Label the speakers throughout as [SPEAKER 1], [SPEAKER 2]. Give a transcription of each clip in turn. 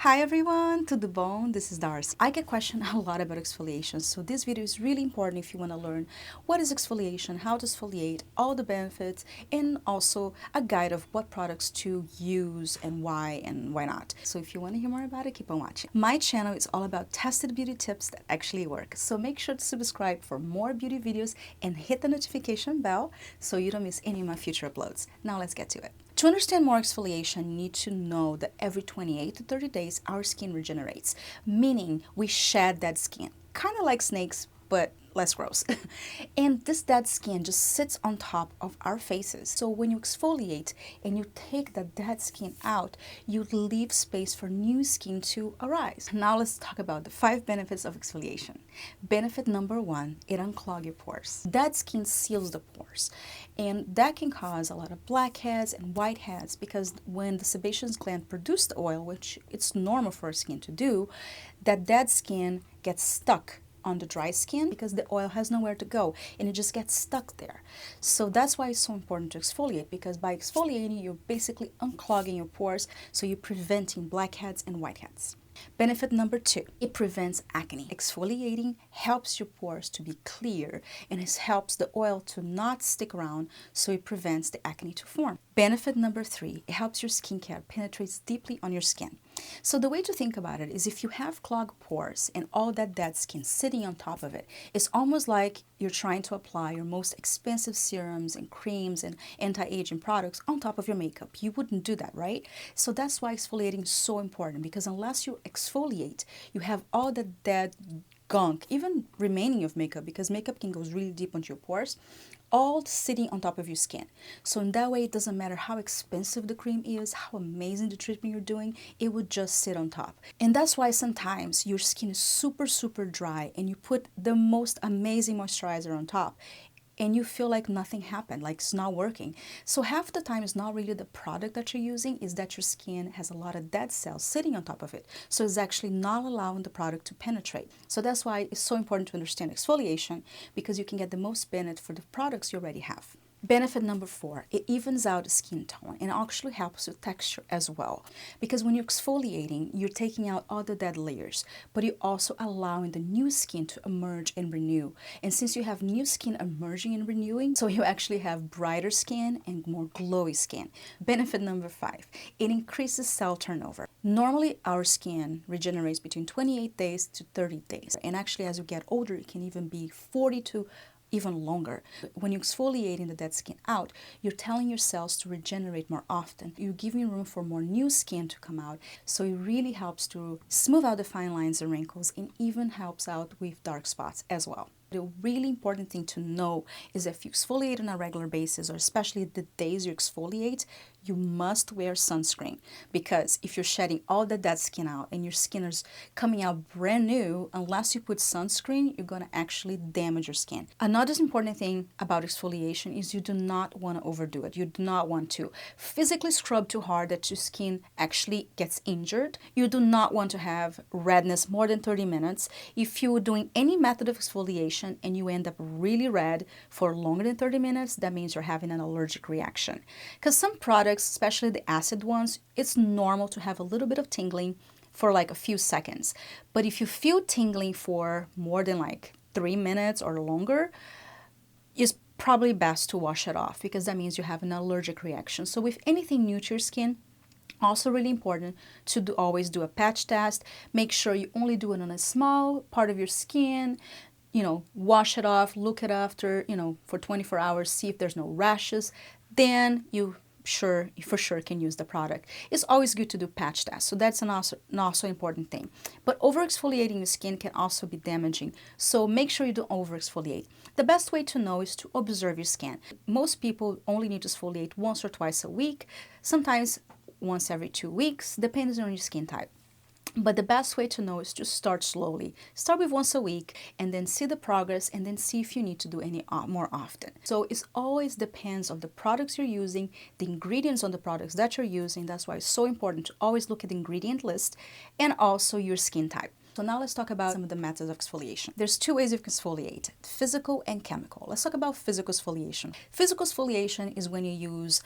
[SPEAKER 1] Hi everyone, to the bone, this is Darcy. I get questioned a lot about exfoliation, so this video is really important if you want to learn what is exfoliation, how to exfoliate, all the benefits, and also a guide of what products to use and why not. So if you want to hear more about it, keep on watching. My channel is all about tested beauty tips that actually work, so make sure to subscribe for more beauty videos and hit the notification bell so you don't miss any of my future uploads. Now let's get to it. To understand more exfoliation, you need to know that every 28 to 30 days, our skin regenerates, meaning we shed dead skin, kind of like snakes, but less gross. And this dead skin just sits on top of our faces. So when you exfoliate and you take the dead skin out, you leave space for new skin to arise. Now let's talk about the 5 benefits of exfoliation. Benefit number 1, it unclogs your pores. Dead skin seals the pores, and that can cause a lot of blackheads and whiteheads because when the sebaceous gland produces the oil, which it's normal for our skin to do, that dead skin gets stuck on the dry skin because the oil has nowhere to go and it just gets stuck there. So that's why it's so important to exfoliate, because by exfoliating you're basically unclogging your pores, so you're preventing blackheads and whiteheads. Benefit number 2, it prevents acne. Exfoliating helps your pores to be clear and it helps the oil to not stick around, so it prevents the acne to form. Benefit number 3, it helps your skincare penetrates deeply on your skin. So the way to think about it is if you have clogged pores and all that dead skin sitting on top of it, it's almost like you're trying to apply your most expensive serums and creams and anti-aging products on top of your makeup. You wouldn't do that, right? So that's why exfoliating is so important, because unless you exfoliate, you have all the dead gunk, even remaining of makeup, because makeup can go really deep onto your pores, all sitting on top of your skin. So in that way, it doesn't matter how expensive the cream is, how amazing the treatment you're doing, it would just sit on top. And that's why sometimes your skin is super dry and you put the most amazing moisturizer on top and you feel like nothing happened, like it's not working. So half the time it's not really the product that you're using, is that your skin has a lot of dead cells sitting on top of it. So it's actually not allowing the product to penetrate. So that's why it's so important to understand exfoliation, because you can get the most benefit for the products you already have. Benefit number 4, it evens out the skin tone and actually helps with texture as well. Because when you're exfoliating, you're taking out all the dead layers, but you're also allowing the new skin to emerge and renew. And since you have new skin emerging and renewing, so you actually have brighter skin and more glowy skin. Benefit number 5, it increases cell turnover. Normally, our skin regenerates between 28 days to 30 days. And actually, as you get older, it can even be 40 to even longer. When you're exfoliating the dead skin out, you're telling your cells to regenerate more often. You're giving room for more new skin to come out. So it really helps to smooth out the fine lines and wrinkles, and even helps out with dark spots as well. The really important thing to know is that if you exfoliate on a regular basis, or especially the days you exfoliate, you must wear sunscreen, because if you're shedding all the dead skin out and your skin is coming out brand new, unless you put sunscreen, you're going to actually damage your skin. Another important thing about exfoliation is you do not want to overdo it. You do not want to physically scrub too hard that your skin actually gets injured. You do not want to have redness more than 30 minutes. If you're doing any method of exfoliation and you end up really red for longer than 30 minutes, that means you're having an allergic reaction. Because some products, especially the acid ones, it's normal to have a little bit of tingling for like a few seconds. But if you feel tingling for more than like 3 minutes or longer, it's probably best to wash it off, because that means you have an allergic reaction. So with anything new to your skin, also really important to always do a patch test. Make sure you only do it on a small part of your skin. Wash it off, look it after, for 24 hours, see if there's no rashes. Then you for sure can use the product. It's always good to do patch tests, so that's an also important thing. But over exfoliating your skin can also be damaging, so make sure you don't over exfoliate. The best way to know is to observe your skin. Most people only need to exfoliate once or twice a week, sometimes once every 2 weeks, depends on your skin type. But the best way to know is to start slowly. Start with once a week and then see the progress, and then see if you need to do any more often. So it always depends on the products you're using, the ingredients on the products that you're using. That's why it's so important to always look at the ingredient list, and also your skin type. So now let's talk about some of the methods of exfoliation. There's two ways you can exfoliate, physical and chemical. Let's talk about physical exfoliation. Physical exfoliation is when you use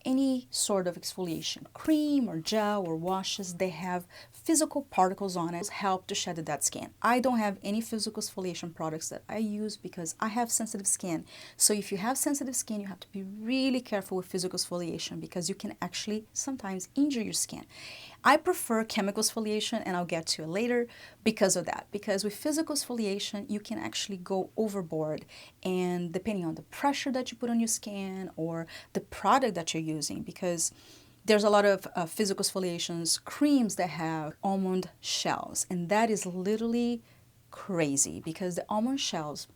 [SPEAKER 1] any sort of exfoliation, cream or gel or washes. They have physical particles on it, help to shed the dead skin. I don't have any physical exfoliation products that I use because I have sensitive skin. So if you have sensitive skin, you have to be really careful with physical exfoliation because you can actually sometimes injure your skin. I prefer chemical exfoliation, and I'll get to it later because of that. Because with physical exfoliation, you can actually go overboard, and depending on the pressure that you put on your skin or the product that you're using, because there's a lot of physical exfoliations creams that have almond shells, and that is literally crazy because the almond shells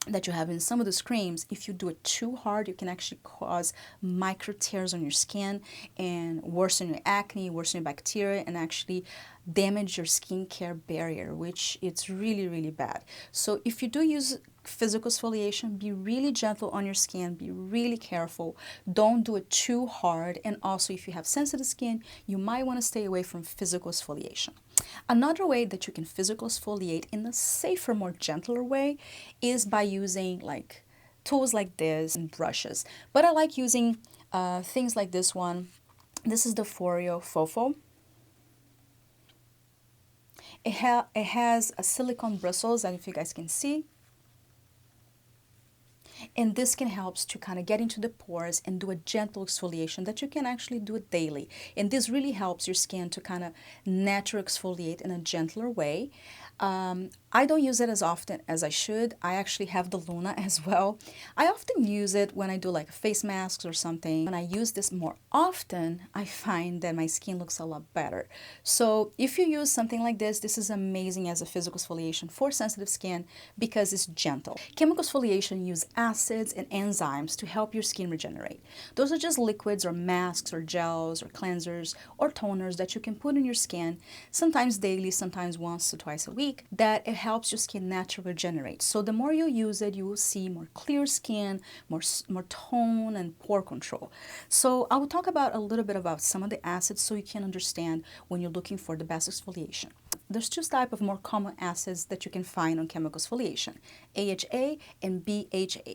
[SPEAKER 1] that you have in some of those creams, if you do it too hard, you can actually cause micro tears on your skin and worsen your acne, worsen your bacteria, and actually damage your skincare barrier, which it's really, really bad. So if you do use physical exfoliation, be really gentle on your skin, be really careful, don't do it too hard, and also if you have sensitive skin, you might want to stay away from physical exfoliation. Another way that you can physical exfoliate in a safer, more gentler way is by using like tools like this and brushes. But I like using things like this one. This is the Foreo Fofo. It has a silicone bristles, and if you guys can see, and this can help to kind of get into the pores and do a gentle exfoliation that you can actually do it daily. And this really helps your skin to kind of naturally exfoliate in a gentler way. I don't use it as often as I should. I actually have the Luna as well. I often use it when I do like face masks or something. When I use this more often, I find that my skin looks a lot better. So if you use something like this is amazing as a physical exfoliation for sensitive skin because it's gentle. Chemical exfoliation use acids and enzymes to help your skin regenerate. Those are just liquids or masks or gels or cleansers or toners that you can put in your skin, sometimes daily, sometimes once or twice a week, that it helps your skin naturally regenerate. So the more you use it, you will see more clear skin, more tone and pore control. So I will talk about a little bit about some of the acids so you can understand when you're looking for the best exfoliation. There's two types of more common acids that you can find on chemical exfoliation, AHA and BHA.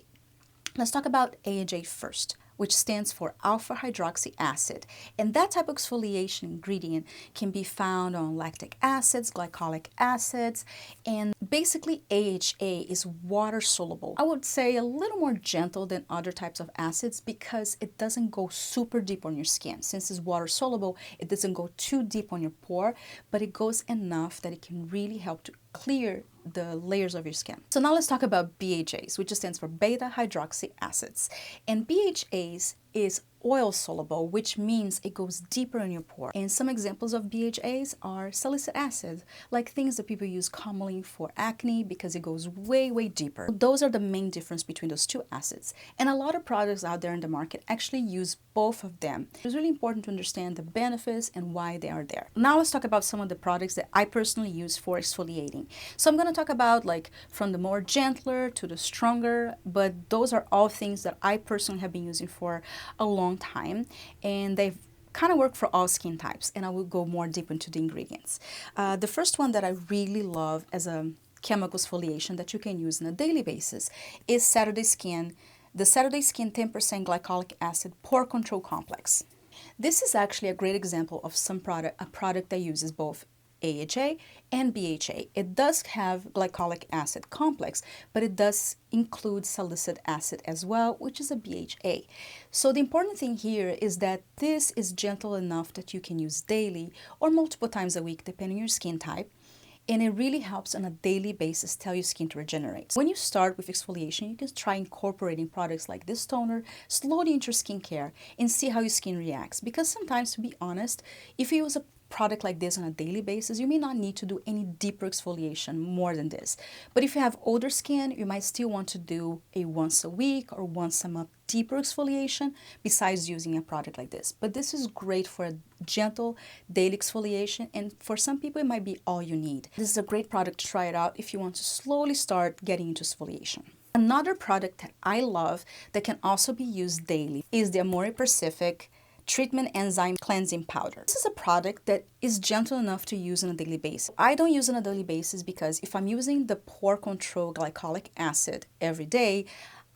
[SPEAKER 1] Let's talk about AHA first, which stands for alpha hydroxy acid. And that type of exfoliation ingredient can be found on lactic acids, glycolic acids, and basically AHA is water soluble. I would say a little more gentle than other types of acids because it doesn't go super deep on your skin. Since it's water soluble, it doesn't go too deep on your pore, but it goes enough that it can really help to clear the layers of your skin. So now let's talk about BHAs, which stands for beta hydroxy acids. And BHAs is oil soluble, which means it goes deeper in your pore. And some examples of BHAs are salicylic acid, like things that people use commonly for acne because it goes way, way deeper. Those are the main difference between those two acids. And a lot of products out there in the market actually use both of them. It's really important to understand the benefits and why they are there. Now let's talk about some of the products that I personally use for exfoliating. So I'm going to talk about like from the more gentler to the stronger, but those are all things that I personally have been using for a long time, and they've kind of work for all skin types, and I will go more deep into the ingredients. The first one that I really love as a chemical exfoliation that you can use on a daily basis is Saturday Skin, the Saturday Skin 10% glycolic acid pore control complex. This is actually a great example of a product that uses both AHA and BHA. It does have glycolic acid complex, but it does include salicylic acid as well, which is a BHA. So the important thing here is that this is gentle enough that you can use daily or multiple times a week, depending on your skin type. And it really helps on a daily basis tell your skin to regenerate. When you start with exfoliation, you can try incorporating products like this toner slowly into your skincare and see how your skin reacts. Because sometimes, to be honest, if you use a product like this on a daily basis, you may not need to do any deeper exfoliation more than this. But if you have older skin, you might still want to do a once a week or once a month deeper exfoliation besides using a product like this. But this is great for a gentle daily exfoliation, and for some people it might be all you need. This is a great product to try it out if you want to slowly start getting into exfoliation. Another product that I love that can also be used daily is the Amore Pacific Treatment Enzyme Cleansing Powder. This is a product that is gentle enough to use on a daily basis. I don't use it on a daily basis because if I'm using the pore control glycolic acid every day,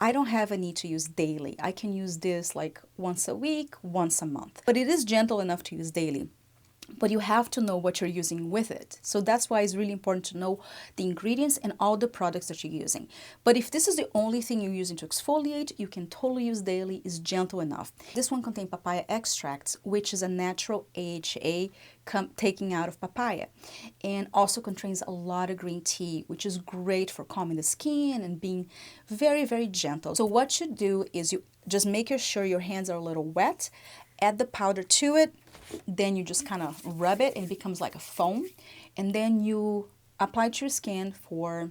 [SPEAKER 1] I don't have a need to use daily. I can use this like once a week, once a month. But it is gentle enough to use daily. But you have to know what you're using with it. So that's why it's really important to know the ingredients and all the products that you're using. But if this is the only thing you're using to exfoliate, you can totally use daily. It's gentle enough. This one contains papaya extracts, which is a natural AHA taken out of papaya, and also contains a lot of green tea, which is great for calming the skin and being very, very gentle. So what you do is you just make sure your hands are a little wet, add the powder to it, then you just kind of rub it and it becomes like a foam, and then you apply it to your skin for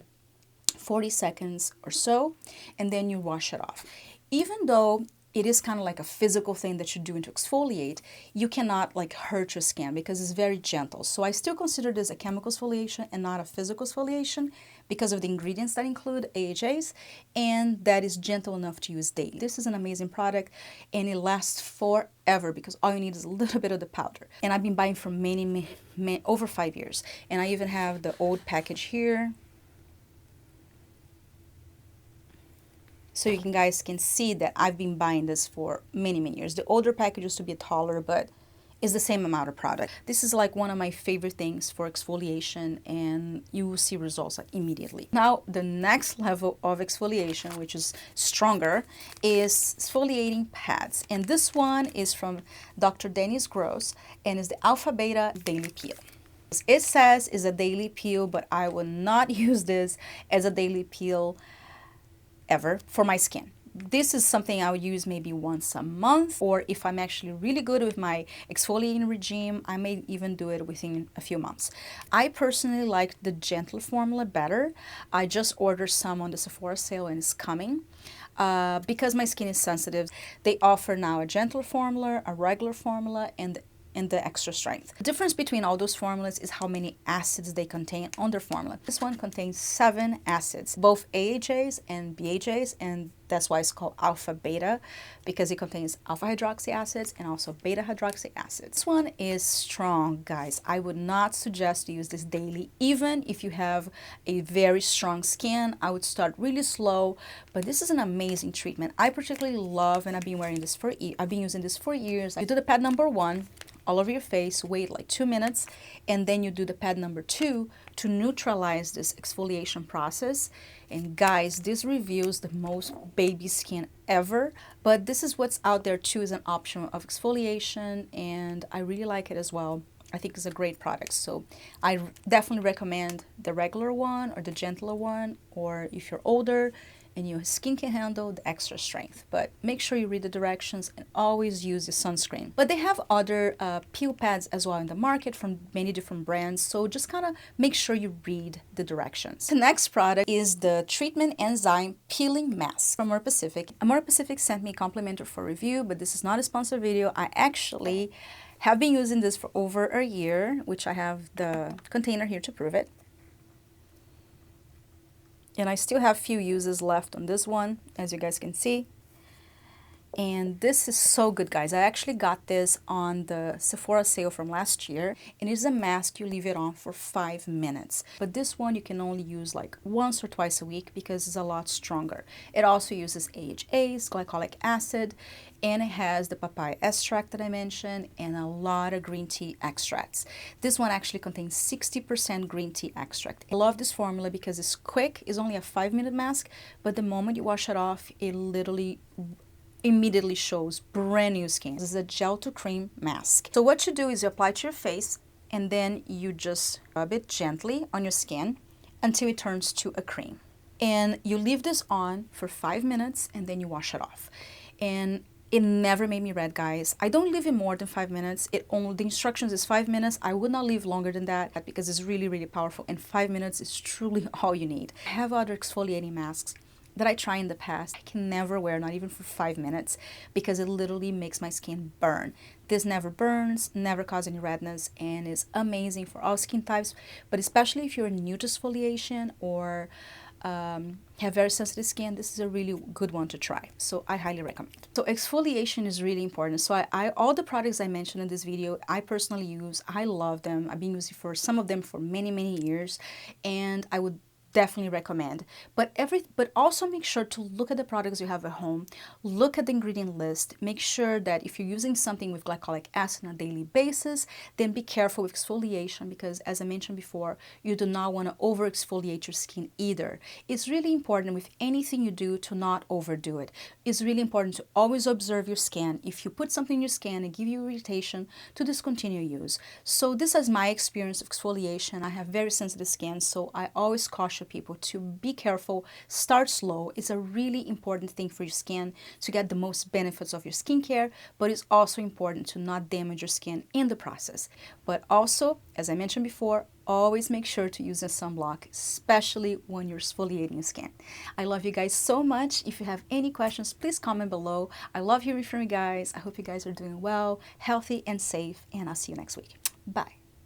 [SPEAKER 1] 40 seconds or so, and then you wash it off. Even though it is kind of like a physical thing that you're doing to exfoliate, you cannot like hurt your skin because it's very gentle. So I still consider this a chemical exfoliation and not a physical exfoliation because of the ingredients that include AHAs, and that is gentle enough to use daily. This is an amazing product and it lasts forever because all you need is a little bit of the powder. And I've been buying for many over 5 years. And I even have the old package here. So you guys can see that I've been buying this for many years. The older package used to be taller, but it's the same amount of product. This is like one of my favorite things for exfoliation, and you will see results like immediately. Now, the next level of exfoliation, which is stronger, is exfoliating pads. And this one is from Dr. Dennis Gross, and is the Alpha Beta Daily Peel. It says it's a daily peel, but I will not use this as a daily peel ever for my skin. This is something I would use maybe once a month, or if I'm actually really good with my exfoliating regime, I may even do it within a few months. I personally like the gentle formula better. I just ordered some on the Sephora sale and it's coming. Because my skin is sensitive, they offer now a gentle formula, a regular formula, and the extra strength. The difference between all those formulas is how many acids they contain on their formula. This one contains 7 acids, both AHAs and BHAs, and that's why it's called alpha beta, because it contains alpha hydroxy acids and also beta hydroxy acids. This one is strong, guys. I would not suggest to use this daily, even if you have a very strong skin. I would start really slow, but this is an amazing treatment. I particularly love, and I've been using this for years. You do the pad number 1 all over your face, wait like 2 minutes, and then you do the pad number 2 to neutralize this exfoliation process. And guys, this reveals the most baby skin ever, but this is what's out there too as an option of exfoliation, and I really like it as well. I think it's a great product, so I definitely recommend the regular one or the gentler one, or if you're older and your skin can handle the extra strength. But make sure you read the directions and always use the sunscreen. But they have other peel pads as well in the market from many different brands, so just kind of make sure you read the directions. The next product is the Treatment Enzyme Peeling Mask from Amore Pacific. Amore Pacific sent me complimentary for review, but this is not a sponsored video. I actually have been using this for over a year, which I have the container here to prove it. And I still have few uses left on this one, as you guys can see. And this is so good, guys. I actually got this on the Sephora sale from last year, and it's a mask. You leave it on for 5 minutes. But this one you can only use like once or twice a week because it's a lot stronger. It also uses AHAs, glycolic acid, and it has the papaya extract that I mentioned and a lot of green tea extracts. This one actually contains 60% green tea extract. I love this formula because it's quick. It's only a 5-minute mask, but the moment you wash it off, it literally immediately shows brand new skin. This is a gel to cream mask. So what you do is you apply it to your face, and then you just rub it gently on your skin until it turns to a cream. And you leave this on for 5 minutes, and then you wash it off. And it never made me red, guys. I don't leave it more than 5 minutes. The instructions is 5 minutes. I would not leave longer than that because it's really powerful, and 5 minutes is truly all you need. I have other exfoliating masks that I tried in the past. I can never wear, not even for 5 minutes, because it literally makes my skin burn. This never burns, never causes any redness, and is amazing for all skin types, but especially if you're new to exfoliation or have very sensitive skin, this is a really good one to try. So I highly recommend. So exfoliation is really important. So I all the products I mentioned in this video, I personally use. I love them. I've been using for some of them for many, many years, and I would definitely recommend. But also make sure to look at the products you have at home, look at the ingredient list, make sure that if you're using something with glycolic acid on a daily basis, then be careful with exfoliation, because as I mentioned before, you do not want to over exfoliate your skin either. It's really important with anything you do to not overdo it. It's really important to always observe your skin. If you put something in your skin and give you irritation, to discontinue use. So this is my experience of exfoliation. I have very sensitive skin, so I always caution people to be careful, start slow. It's a really important thing for your skin to get the most benefits of your skincare, but it's also important to not damage your skin in the process. But also, as I mentioned before, always make sure to use a sunblock, especially when you're exfoliating your skin. I love you guys so much. If you have any questions, please comment below. I love hearing from you guys. I hope you guys are doing well, healthy, and safe, and I'll see you next week. Bye.